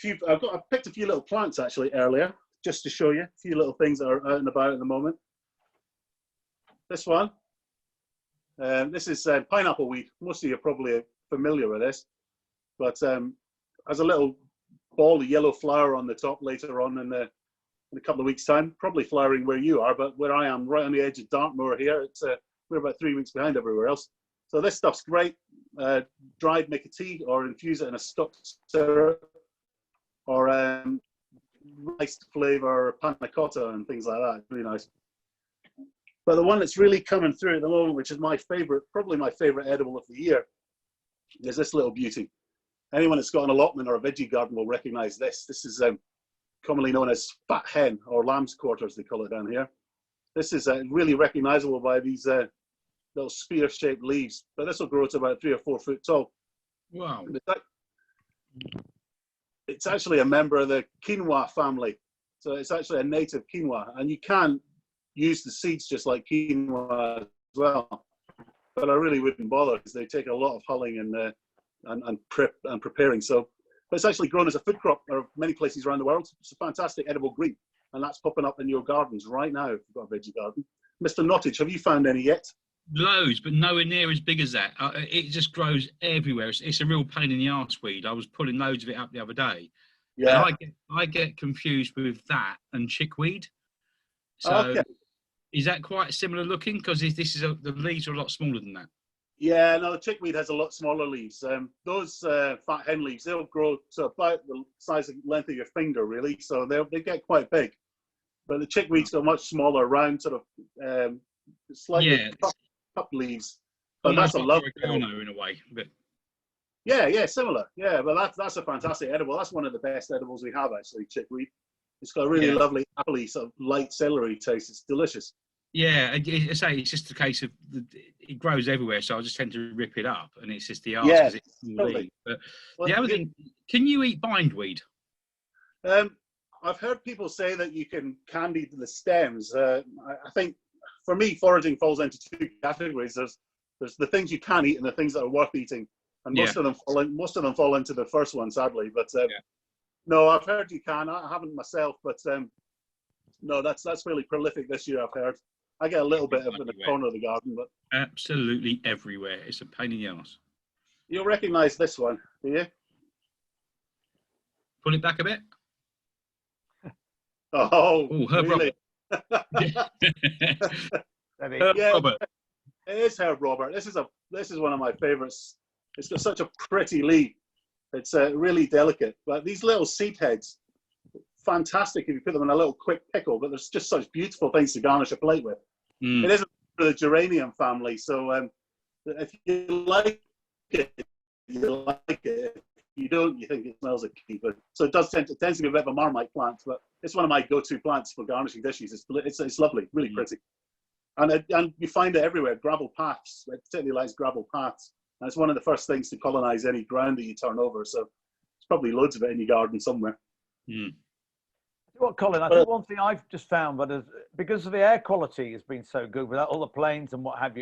I picked a few little plants actually earlier, just to show you a few little things that are out and about at the moment. This one, this is pineapple weed. Most of you are probably familiar with this, but has a little ball of yellow flower on the top later on in a couple of weeks' time. Probably flowering where you are, but where I am, right on the edge of Dartmoor here, it's we're about 3 weeks behind everywhere else. So this stuff's great. Dried, make a tea, or infuse it in a stock syrup, or nice flavour panna cotta and things like that. Really nice. But the one that's really coming through at the moment, which is my favourite, probably my favourite edible of the year, is this little beauty. Anyone that's got an allotment or a veggie garden will recognise this. This is commonly known as fat hen, or lamb's quarters, they call it down here. This is really recognisable by these little spear-shaped leaves, but this will grow to about 3 or 4 foot tall. Wow. It's actually a member of the quinoa family. So it's actually a native quinoa, and you can use the seeds just like quinoa as well. But I really wouldn't bother because they take a lot of hulling and preparing. So, but it's actually grown as a food crop in many places around the world. It's a fantastic edible green, and that's popping up in your gardens right now if you've got a veggie garden. Mr. Nottage, have you found any yet? Loads, but nowhere near as big as that. It just grows everywhere. It's a real pain in the arse weed. I was pulling loads of it up the other day. Yeah. And I get confused with that and chickweed. So Okay. is that quite similar looking? Because this is the leaves are a lot smaller than that. Yeah, no, the chickweed has a lot smaller leaves. Those fat hen leaves, they'll grow to about the size and length of your finger, really. So they get quite big. But the chickweed's got much smaller, round, sort of slightly cup leaves. But that's a lovely oregano in a way. But yeah, similar. Yeah, but that's a fantastic edible. That's one of the best edibles we have, actually, chickweed. It's got a really lovely, appley, sort of light celery taste. It's delicious. Yeah, I say it's just a case of it grows everywhere, so I just tend to rip it up, and it's just the arse because it's totally. But the other thing, can you eat bindweed? I've heard people say that you can candy the stems. I think for me, foraging falls into 2 categories. There's the things you can eat and the things that are worth eating, and most of them fall into the first one, sadly. But no, I've heard you can. I haven't myself, but no, that's fairly prolific this year. I've heard. I get a little bit of it in the corner of the garden, but absolutely everywhere. It's a pain in the arse. You'll recognise this one, do you? Pull it back a bit. Oh, Herb really? Herb Robert. It is Herb Robert. This is one of my favourites. It's got such a pretty leaf. It's really delicate. But these little seed heads, fantastic if you put them in a little quick pickle. But there's just such beautiful things to garnish a plate with. It isn't for the geranium family, so if you like it, you like it. If you don't, you think it smells like keeper. So it tends to be a bit of a Marmite plant, but it's one of my go-to plants for garnishing dishes. It's lovely, really pretty, and you find it everywhere. Gravel paths, it particularly likes gravel paths, and it's one of the first things to colonise any ground that you turn over. So there's probably loads of it in your garden somewhere. What, Colin, I think one thing I've just found, but because of the air quality has been so good without all the planes and what have you,